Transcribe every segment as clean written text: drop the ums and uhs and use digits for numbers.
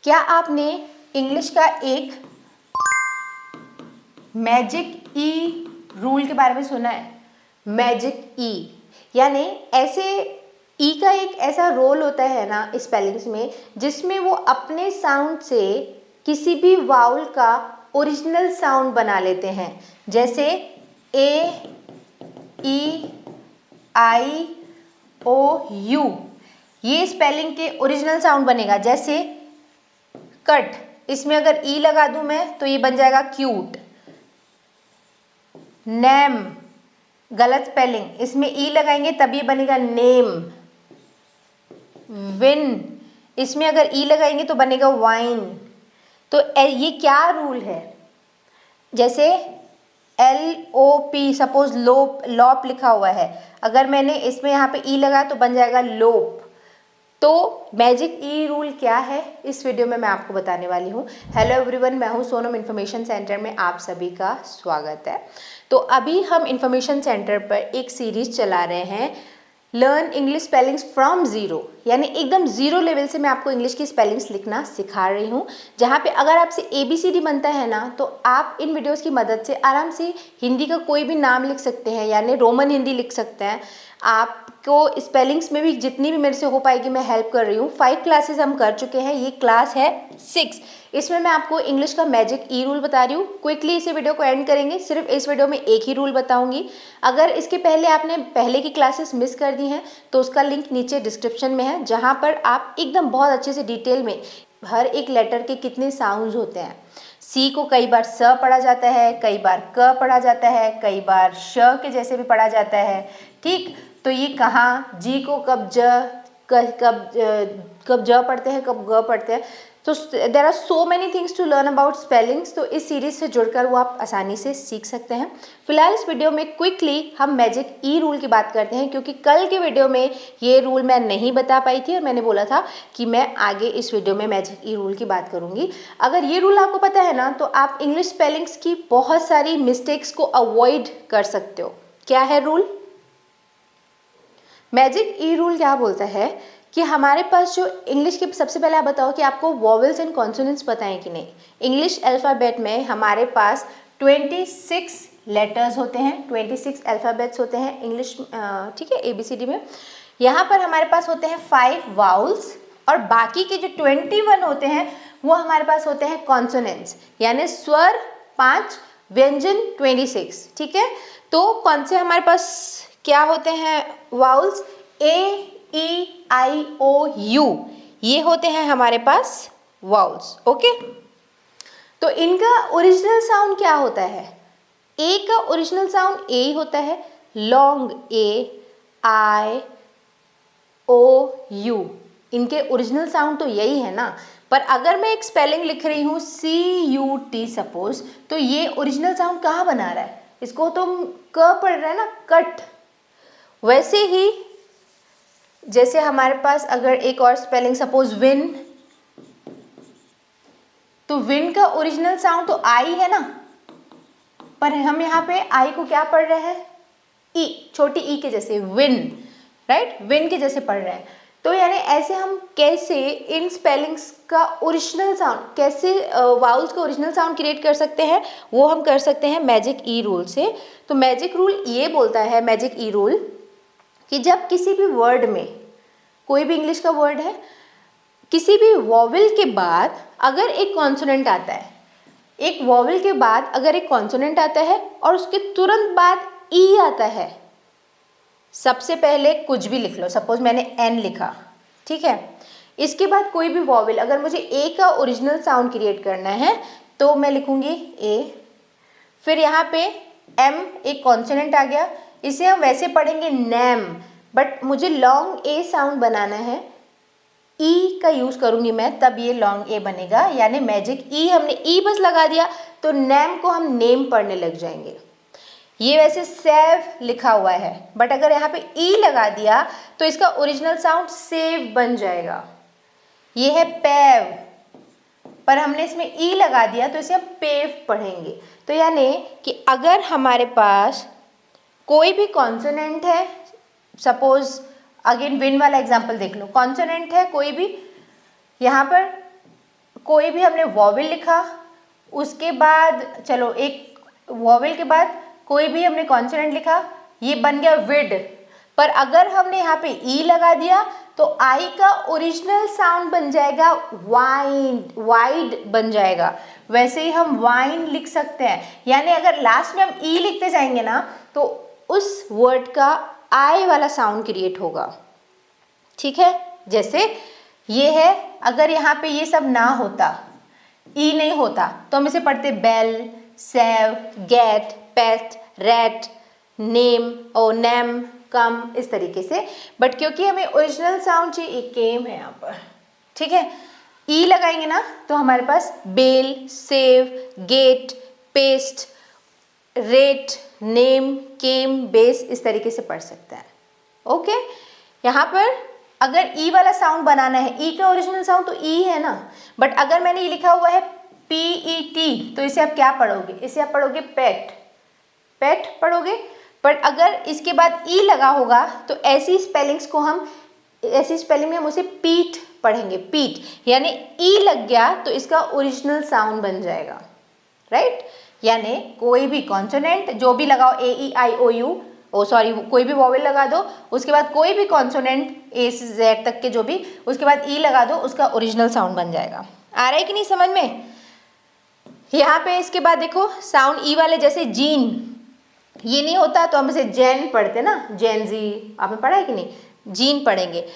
क्या आपने इंग्लिश का एक मैजिक ई रूल के बारे में सुना है? मैजिक ई यानी ऐसे ई का एक ऐसा रोल होता है ना स्पेलिंग्स में, जिसमें वो अपने साउंड से किसी भी वाउल का ओरिजिनल साउंड बना लेते हैं। जैसे ए, ई, आई, ओ, यू, ये स्पेलिंग के ओरिजिनल साउंड बनेगा। जैसे कट, इसमें अगर ई लगा दूं मैं तो ये बन जाएगा क्यूट। नेम, गलत स्पेलिंग, इसमें ई लगाएंगे तब ये बनेगा नेम। विन, इसमें अगर ई लगाएंगे तो बनेगा वाइन। तो ये क्या रूल है? जैसे LOP, सपोज लोप, लॉप लिखा हुआ है, अगर मैंने इसमें यहाँ पे ई लगा तो बन जाएगा लोप। तो मैजिक ई रूल क्या है, इस वीडियो में मैं आपको बताने वाली हूँ। हेलो एवरीवन, मैं हूँ सोनम। इन्फॉर्मेशन सेंटर में आप सभी का स्वागत है। तो अभी हम इन्फॉर्मेशन सेंटर पर एक सीरीज चला रहे हैं, learn English spellings from zero, यानी एकदम ज़ीरो लेवल से मैं आपको इंग्लिश की स्पेलिंग्स लिखना सिखा रही हूँ। जहाँ पे अगर आपसे ABCD बनता है ना, तो आप इन वीडियोस की मदद से आराम से हिंदी का कोई भी नाम लिख सकते हैं, यानी रोमन हिंदी लिख सकते हैं। आपको स्पेलिंग्स में भी जितनी भी मेरे से हो पाएगी मैं हेल्प कर रही हूँ। 5 क्लासेस हम कर चुके हैं, ये क्लास है 6। इसमें मैं आपको इंग्लिश का मैजिक ई रूल बता रही हूँ। क्विकली इसे वीडियो को एंड करेंगे, सिर्फ इस वीडियो में एक ही रूल बताऊंगी। अगर इसके पहले आपने पहले की क्लासेस मिस कर दी हैं तो उसका लिंक नीचे डिस्क्रिप्शन में है, जहाँ पर आप एकदम बहुत अच्छे से डिटेल में हर एक लेटर के कितने साउंड्स होते हैं। सी को कई बार स पढ़ा जाता है, कई बार क पढ़ा जाता है, कई बार श के जैसे भी पढ़ा जाता है। ठीक, तो ये कहाँ, जी को कब कब ज पढ़ते हैं, कब ग पढ़ते हैं। तो there are so many things to learn about spellings. तो इस सीरीज से जुड़कर वो आप आसानी से सीख सकते हैं। फिलहाल इस वीडियो में क्विकली हम मैजिक ई रूल की बात करते हैं, क्योंकि कल के वीडियो में ये रूल मैं नहीं बता पाई थी और मैंने बोला था कि मैं आगे इस वीडियो में मैजिक ई रूल की बात करूंगी। अगर ये रूल आपको पता है ना, तो आप इंग्लिश स्पेलिंग्स की बहुत सारी मिस्टेक्स को अवॉइड कर सकते हो। क्या है रूल? मैजिक ई रूल क्या बोलता है कि हमारे पास जो इंग्लिश के, सबसे पहले आप बताओ कि आपको वॉवेल्स एंड कॉन्सोनेंट्स पता है कि नहीं। इंग्लिश अल्फ़ाबेट में हमारे पास 26 लेटर्स होते हैं, 26 अल्फ़ाबेट्स होते हैं इंग्लिश, ठीक है, ABCD में। यहाँ पर हमारे पास होते हैं 5 वाउल्स और बाकी के जो 21 होते हैं वो हमारे पास होते हैं कॉन्सोनेंट्स, यानी स्वर 5, व्यंजन 26। ठीक है, तो कौन से हमारे पास क्या होते हैं vowels? A, E, I, O, U, ये होते हैं हमारे पास वाउल्स। ओके, तो इनका ओरिजिनल साउंड क्या होता है? ए का ओरिजिनल साउंड ए ही होता है, long A, I, O, U, इनके ओरिजिनल साउंड तो यही है ना। पर अगर मैं एक स्पेलिंग लिख रही हूँ CUT सपोज, तो ये ओरिजिनल साउंड कहाँ बना रहा है? इसको तो क पढ़ रहा है ना, कट। वैसे ही जैसे हमारे पास अगर एक और स्पेलिंग सपोज विन, तो विन का ओरिजिनल साउंड तो आई है ना, पर हम यहाँ पे आई को क्या पढ़ रहे हैं? ई, छोटी ई के जैसे, विन, राइट, विन के जैसे पढ़ रहे हैं। तो यानी ऐसे हम कैसे इन स्पेलिंग्स का ओरिजिनल साउंड, कैसे वाउल्स का ओरिजिनल साउंड क्रिएट कर सकते हैं, वो हम कर सकते हैं मैजिक ई रूल से। तो मैजिक रूल ये बोलता है, मैजिक ई रूल, कि जब किसी भी वर्ड में, कोई भी इंग्लिश का वर्ड है, किसी भी वॉवेल के बाद अगर एक कॉन्सोनेंट आता है, एक वॉवेल के बाद अगर एक कॉन्सोनेंट आता है और उसके तुरंत बाद ई आता है, सबसे पहले कुछ भी लिख लो, सपोज मैंने एन लिखा, ठीक है, इसके बाद कोई भी वॉवेल, अगर मुझे ए का ओरिजिनल साउंड क्रिएट करना है तो मैं लिखूंगी ए, फिर यहाँ पे एम, एक कॉन्सोनेंट आ गया, इसे हम वैसे पढ़ेंगे नैम, बट मुझे लॉन्ग ए साउंड बनाना है, ई का यूज करूंगी मैं, तब ये लॉन्ग ए बनेगा। यानी मैजिक ई, हमने ई बस लगा दिया तो नैम को हम नेम पढ़ने लग जाएंगे। ये वैसे सेव लिखा हुआ है, बट अगर यहाँ पे ई लगा दिया तो इसका ओरिजिनल साउंड सेव बन जाएगा। ये है पेव, पर हमने इसमें ई लगा दिया तो इसे हम पेव पढ़ेंगे। तो यानी कि अगर हमारे पास कोई भी कॉन्सोनेंट है, सपोज अगेन विन वाला एग्जांपल देख लो, कॉन्सोनेंट है कोई भी, यहाँ पर कोई भी हमने वॉवेल लिखा, उसके बाद चलो एक वॉवेल के बाद कोई भी हमने कॉन्सोनेंट लिखा, ये बन गया विड। पर अगर हमने यहाँ पे ई लगा दिया तो आई का ओरिजिनल साउंड बन जाएगा वाइड, वाइड बन जाएगा। वैसे ही हम वाइन लिख सकते हैं, यानी अगर लास्ट में हम ई लिखते जाएंगे ना तो उस वर्ड का आई वाला साउंड क्रिएट होगा। ठीक है, जैसे ये है, अगर यहाँ पे ये सब ना होता, ई नहीं होता, तो हम इसे पढ़ते bell, save, gate, paste, rate, name और नेम, कम, इस तरीके से। बट क्योंकि हमें ओरिजिनल साउंड चाहिए, एक केम है यहाँ पर, ठीक है, ई लगाएंगे ना तो हमारे पास bale, save, gate, paste, rate, name, came, base, इस तरीके से पढ़ सकते हैं। ओके, यहाँ पर अगर ई वाला साउंड बनाना है, ई का ओरिजिनल साउंड तो ई है ना, बट अगर मैंने ये लिखा हुआ है PET तो इसे आप क्या पढ़ोगे, इसे आप पढ़ोगे पेट, पेट पढ़ोगे। बट अगर इसके बाद ई लगा होगा तो ऐसी स्पेलिंग्स को हम, ऐसी स्पेलिंग में हम उसे पीट पढ़ेंगे, पीट, यानी ई लग गया तो इसका ओरिजिनल साउंड बन जाएगा, राइट। यानी कोई भी कॉन्सोनेंट जो भी लगाओ, AEIOU, कोई भी वॉवेल लगा दो, उसके बाद कोई भी कॉन्सोनेंट A से Z तक के जो भी, उसके बाद ई लगा दो, उसका ओरिजिनल साउंड बन जाएगा। आ रहा है कि नहीं समझ में? यहाँ पे इसके बाद देखो साउंड ई वाले, जैसे जीन, ये नहीं होता तो हम इसे जैन पढ़ते ना, जैनजी, आपने पढ़ा है कि नहीं, जीन पढ़ेंगे।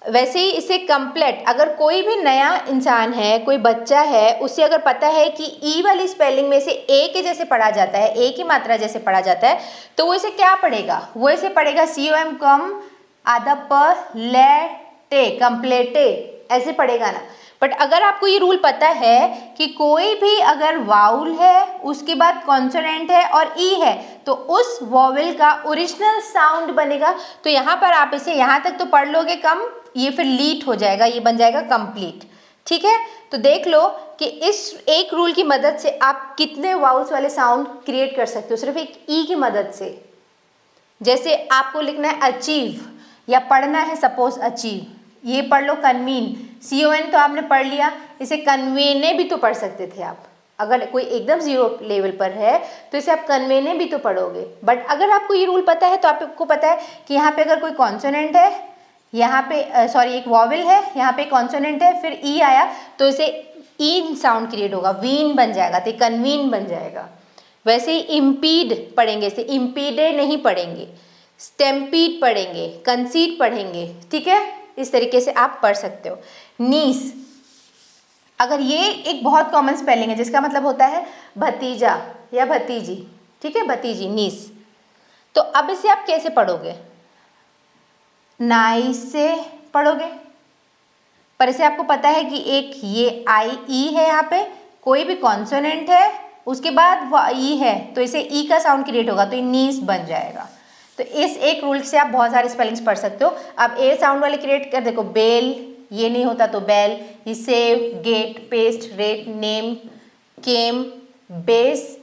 वैसे ही इसे कंप्लेट, अगर कोई भी नया इंसान है, कोई बच्चा है, उसे अगर पता है कि ई वाली स्पेलिंग में से ए के जैसे पढ़ा जाता है, ए की मात्रा जैसे पढ़ा जाता है, तो वो इसे क्या पढ़ेगा, वो इसे पढ़ेगा COM कम आधा प ले टे, कंप्लेटे, ऐसे पढ़ेगा ना। बट अगर आपको ये रूल पता है कि कोई भी अगर वाउल है, उसके बाद कॉन्सोनेंट है और ई है, तो उस वॉवेल का ओरिजिनल साउंड बनेगा, तो यहाँ पर आप इसे यहाँ तक तो पढ़ लोगे कम, ये फिर लीट हो जाएगा, ये बन जाएगा कंप्लीट। ठीक है, तो देख लो कि इस एक रूल की मदद से आप कितने वाउल्स वाले साउंड क्रिएट कर सकते हो, सिर्फ एक ई की मदद से। जैसे आपको लिखना है अचीव या पढ़ना है सपोज अचीव, ये पढ़ लो कन्वीन, CON तो आपने पढ़ लिया, इसे कन्वेने भी तो पढ़ सकते थे आप। अगर कोई एकदम जीरो लेवल पर है तो इसे आप कन्वेने भी तो पढ़ोगे। बट अगर आपको ये रूल पता है तो आपको पता है कि यहाँ पे अगर कोई कॉन्सोनेंट है, यहाँ पे एक वॉवेल है, यहाँ पे कॉन्सोनेंट है, फिर ई आया तो इसे ईन साउंड क्रिएट होगा, वीन बन जाएगा, तो कन्वीन बन जाएगा। वैसे ही इम्पीड पढ़ेंगे, इसे इम्पीडे नहीं पढ़ेंगे, स्टेम्पीड पढ़ेंगे, कंसीड पढ़ेंगे। ठीक है, इस तरीके से आप पढ़ सकते हो। नीस, अगर ये एक बहुत कॉमन स्पेलिंग है जिसका मतलब होता है भतीजा या भतीजी, ठीक है, भतीजी, नीस। तो अब इसे आप कैसे पढ़ोगे, नाइस से पढ़ोगे, पर इसे आपको पता है कि एक ये IE है, यहाँ पे कोई भी कॉन्सोनेंट है, उसके बाद वो ई है, तो इसे ई का साउंड क्रिएट होगा, तो ये नीस बन जाएगा। तो इस एक रूल से आप बहुत सारे स्पेलिंग्स पढ़ सकते हो। अब ए साउंड वाले क्रिएट कर, देखो बेल, ये नहीं होता तो बेल, ये save, gate, paste, rate, name, came, base.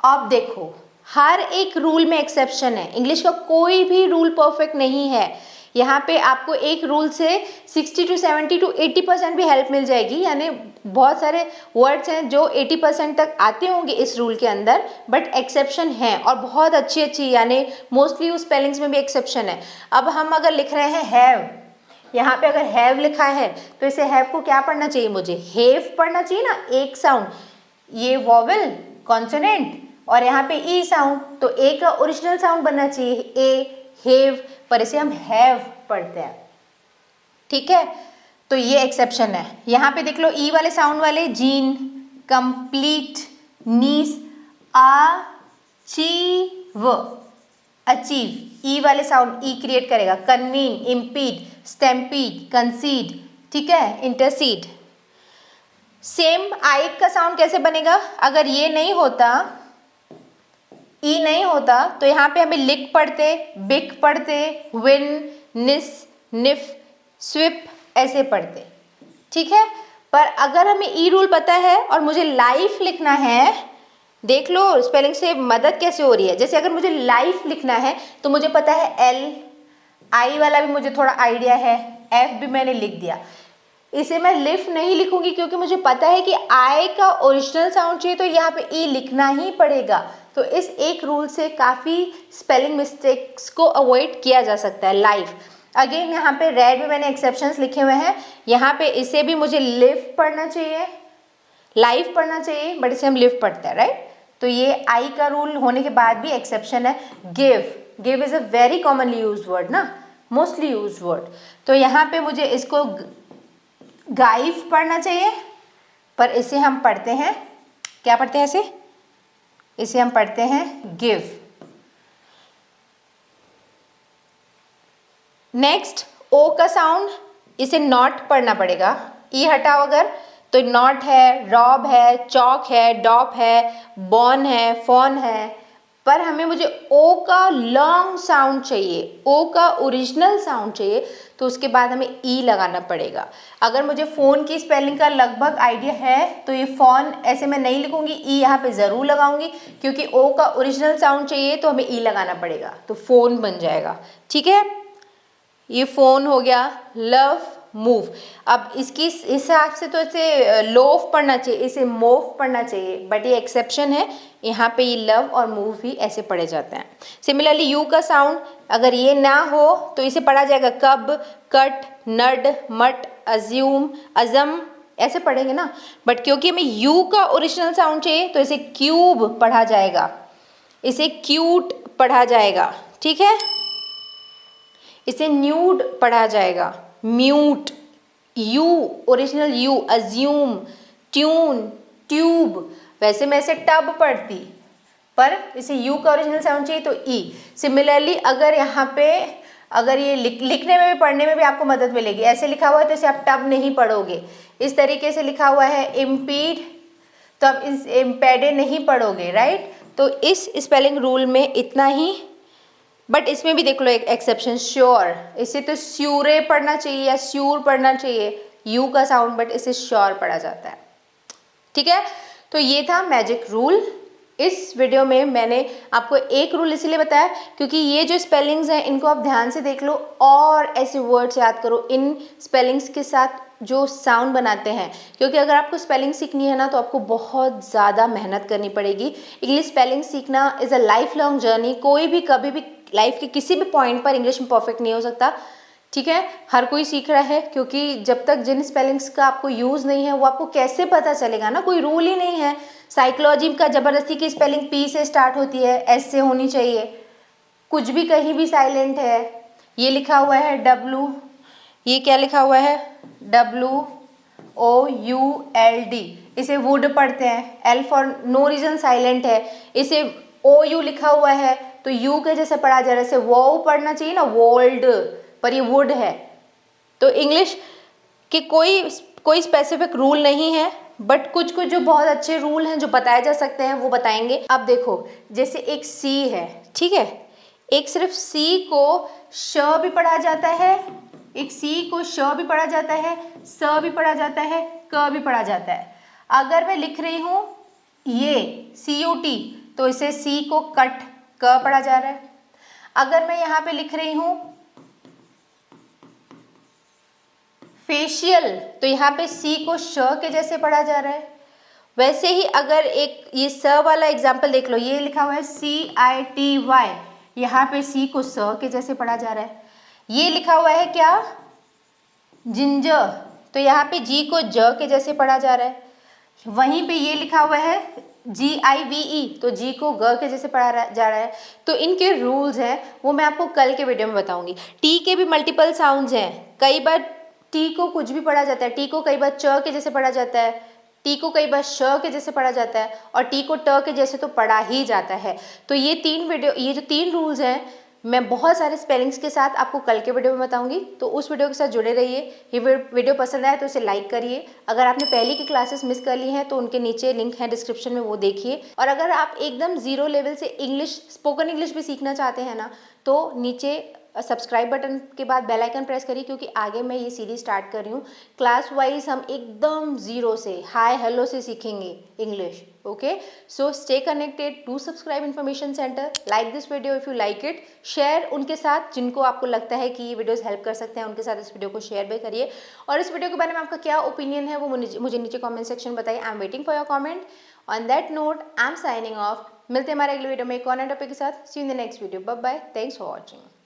अब देखो हर एक रूल में एक्सेप्शन है, इंग्लिश का कोई भी रूल परफेक्ट नहीं है। यहाँ पे आपको एक रूल से 60 to 70 to 80% भी हेल्प मिल जाएगी, यानी बहुत सारे वर्ड्स हैं जो 80% तक आते होंगे इस रूल के अंदर, बट एक्सेप्शन है और बहुत अच्छी अच्छी, यानी मोस्टली उस स्पेलिंग्स में भी एक्सेप्शन है। अब हम अगर लिख रहे हैं हैव, यहाँ पे अगर हैव लिखा है तो इसे हैव को क्या पढ़ना चाहिए, मुझे हेव पढ़ना चाहिए ना, एक साउंड, ये वॉवेल, कॉन्सोनेंट और यहाँ पे ई साउंड, तो ए का ओरिजिनल साउंड बनना चाहिए ए, हेव, पर इसे हम हैव पढ़ते हैं। ठीक है, तो ये एक्सेप्शन है। यहाँ पे देख लो ई वाले साउंड वाले, जीन, कंप्लीट, नीस, अचीव, अचीव, ई वाले साउंड ई क्रिएट करेगा, कन्वीन, इम्पीड, स्टेम्पीड, कंसीड, ठीक है, इंटरसीड। सेम आई का साउंड कैसे बनेगा, अगर ये नहीं होता, ई नहीं होता, तो यहाँ पे हमें लिक पढ़ते, बिक पढ़ते, विन, निस, निफ, स्विप ऐसे पढ़ते। ठीक है, पर अगर हमें ई रूल पता है और मुझे लाइफ लिखना है, देख लो स्पेलिंग से मदद कैसे हो रही है। जैसे अगर मुझे लाइफ लिखना है तो मुझे पता है एल, आई वाला भी मुझे थोड़ा आइडिया है, एफ भी मैंने लिख दिया। इसे मैं लिफ नहीं लिखूंगी क्योंकि मुझे पता है कि आई का ओरिजिनल साउंड चाहिए तो यहाँ पे ई लिखना ही पड़ेगा। तो इस एक रूल से काफ़ी स्पेलिंग मिस्टेक्स को अवॉइड किया जा सकता है। लाइफ अगेन यहाँ पे रेड में मैंने एक्सेप्शंस लिखे हुए हैं, यहाँ पे इसे भी मुझे लिव पढ़ना चाहिए, लाइफ पढ़ना चाहिए, बट इसे हम लिव पढ़ते हैं, राइट। तो ये आई का रूल होने के बाद भी एक्सेप्शन है। Give, give is a very commonly use word ना, मोस्टली यूज वर्ड। तो यहाँ पे मुझे इसको गाइव पढ़ना चाहिए, पर इसे हम पढ़ते हैं, क्या पढ़ते हैं इसे हम पढ़ते हैं गिव। नेक्स्ट ओ का साउंड, इसे नॉट पढ़ना पड़ेगा, ई हटाओ अगर, तो नॉट है, रॉब है, चॉक है, डॉप है, बॉन है, फोन है, पर मुझे ओ का लॉन्ग साउंड चाहिए, ओ का ओरिजिनल साउंड चाहिए, तो उसके बाद हमें ई लगाना पड़ेगा। अगर मुझे फ़ोन की स्पेलिंग का लगभग आइडिया है तो ये फ़ोन ऐसे मैं नहीं लिखूंगी, ई यहाँ पे ज़रूर लगाऊंगी, क्योंकि ओ का ओरिजिनल साउंड चाहिए तो हमें ई लगाना पड़ेगा, तो फ़ोन बन जाएगा। ठीक है, ये फ़ोन हो गया। लव, मूव, अब इसकी हिसाब से तो इसे लोफ पढ़ना चाहिए, इसे मोव पढ़ना चाहिए, बट ये एक्सेप्शन है, यहाँ पे ये लव और मूव भी ऐसे पढ़े जाते हैं। सिमिलरली यू का साउंड, अगर ये ना हो तो इसे पढ़ा जाएगा कब, कट, नड, मट, अज्यूम, अजम, ऐसे पढ़ेंगे ना, बट क्योंकि हमें यू का ओरिजिनल साउंड चाहिए तो इसे क्यूब पढ़ा जाएगा, इसे क्यूट पढ़ा जाएगा। ठीक है, इसे न्यूड पढ़ा जाएगा, mute, you original you, assume, tune, tube, वैसे मैं इसे टब पढ़ती, पर इसे यू का ओरिजिनल साउंड चाहिए तो ई। सिमिलरली अगर यहाँ पे अगर ये लिखने में भी पढ़ने में भी आपको मदद मिलेगी, ऐसे लिखा हुआ है तो इसे आप टब नहीं पढ़ोगे, इस तरीके से लिखा हुआ है इम्पीड, तो आप इस इम्पेडे नहीं पढ़ोगे, राइट। तो इस स्पेलिंग रूल में इतना ही, बट इसमें भी देख लो एक एक्सेप्शन, श्योर, इसे तो स्यूरे पढ़ना चाहिए या स्यूर पढ़ना चाहिए, यू का साउंड, बट इसे श्योर पढ़ा जाता है। ठीक है, तो ये था मैजिक रूल। इस वीडियो में मैंने आपको एक रूल इसलिए बताया क्योंकि ये जो स्पेलिंग्स हैं इनको आप ध्यान से देख लो और ऐसे वर्ड्स याद करो इन स्पेलिंग्स के साथ जो साउंड बनाते हैं, क्योंकि अगर आपको स्पेलिंग सीखनी है ना तो आपको बहुत ज़्यादा मेहनत करनी पड़ेगी। इंग्लिश स्पेलिंग सीखना is a life long journey, कोई भी कभी भी लाइफ के किसी भी पॉइंट पर इंग्लिश में परफेक्ट नहीं हो सकता। ठीक है, हर कोई सीख रहा है, क्योंकि जब तक जिन स्पेलिंग्स का आपको यूज़ नहीं है वो आपको कैसे पता चलेगा ना, कोई रूल ही नहीं है। साइकोलॉजी का ज़बरदस्ती की स्पेलिंग पी से स्टार्ट होती है, एस से होनी चाहिए, कुछ भी कहीं भी साइलेंट है। ये लिखा हुआ है डब्लू, ये क्या लिखा हुआ है, WOULD, इसे वुड पढ़ते हैं, L for no reason silent है, इसे OU लिखा हुआ है तो यू के जैसे पढ़ा जा रहा है, इसे वो पढ़ना चाहिए ना, वोल्ड, पर ये वुड है। तो इंग्लिश के कोई स्पेसिफिक रूल नहीं है, बट कुछ कुछ जो बहुत अच्छे रूल हैं जो बताए जा सकते हैं वो बताएंगे। अब देखो, जैसे एक सी है, ठीक है, एक सिर्फ सी को श भी पढ़ा जाता है, एक सी को श भी पढ़ा जाता है, स भी पढ़ा जाता है, क भी पढ़ा जाता है। अगर मैं लिख रही हूँ ये CUT तो इसे सी को कट, क पढ़ा जा रहा है। अगर मैं यहाँ पे लिख रही हूँ फेशियल तो यहाँ पे सी को श के जैसे पढ़ा जा रहा है। वैसे ही अगर एक ये स वाला एग्जाम्पल देख लो, ये लिखा हुआ है CITY, यहाँ पे सी को स के जैसे पढ़ा जा रहा है। ये लिखा हुआ है क्या, जिंजर, तो यहाँ पे जी को ज के जैसे पढ़ा जा रहा है। वहीं पे ये लिखा हुआ है GIVE, तो जी को ग के जैसे पढ़ा जा रहा है। तो इनके रूल्स हैं वो मैं आपको कल के वीडियो में बताऊंगी। टी के भी मल्टीपल साउंड्स हैं, कई बार टी को कुछ भी पढ़ा जाता है, टी को कई बार च के जैसे पढ़ा जाता है, टी को कई बार श के जैसे पढ़ा जाता है, और टी को ट के जैसे तो पढ़ा ही जाता है। तो ये जो तीन रूल्स हैं मैं बहुत सारे स्पेलिंग्स के साथ आपको कल के वीडियो में बताऊंगी, तो उस वीडियो के साथ जुड़े रहिए। ये वीडियो पसंद आए तो इसे लाइक करिए। अगर आपने पहले की क्लासेस मिस कर ली हैं तो उनके नीचे लिंक है डिस्क्रिप्शन में, वो देखिए। और अगर आप एकदम 0 लेवल से इंग्लिश, स्पोकन इंग्लिश भी सीखना चाहते हैं ना, तो नीचे सब्सक्राइब बटन के बाद बेल आइकन प्रेस करिए, क्योंकि आगे मैं ये सीरीज स्टार्ट कर रही हूँ। क्लास वाइज हम एकदम ज़ीरो से, हाय हेलो से सीखेंगे English. Okay, so stay connected, to subscribe information centre, like this video if you like it, share उनके साथ जिनको आपको लगता है कि ये वीडियोस हेल्प कर सकते हैं, उनके साथ इस वीडियो को शेयर भी करिए। और इस वीडियो के बारे में आपका क्या ओपिनियन है वो मुझे नीचे कॉमेंट सेक्शन में बताइए। I am waiting for your comment. On that note I am signing off. मिलते हैं हमारे अगले वीडियो में एक और नए टॉपिक के साथ। See you in the next video. Bye bye, thanks for watching.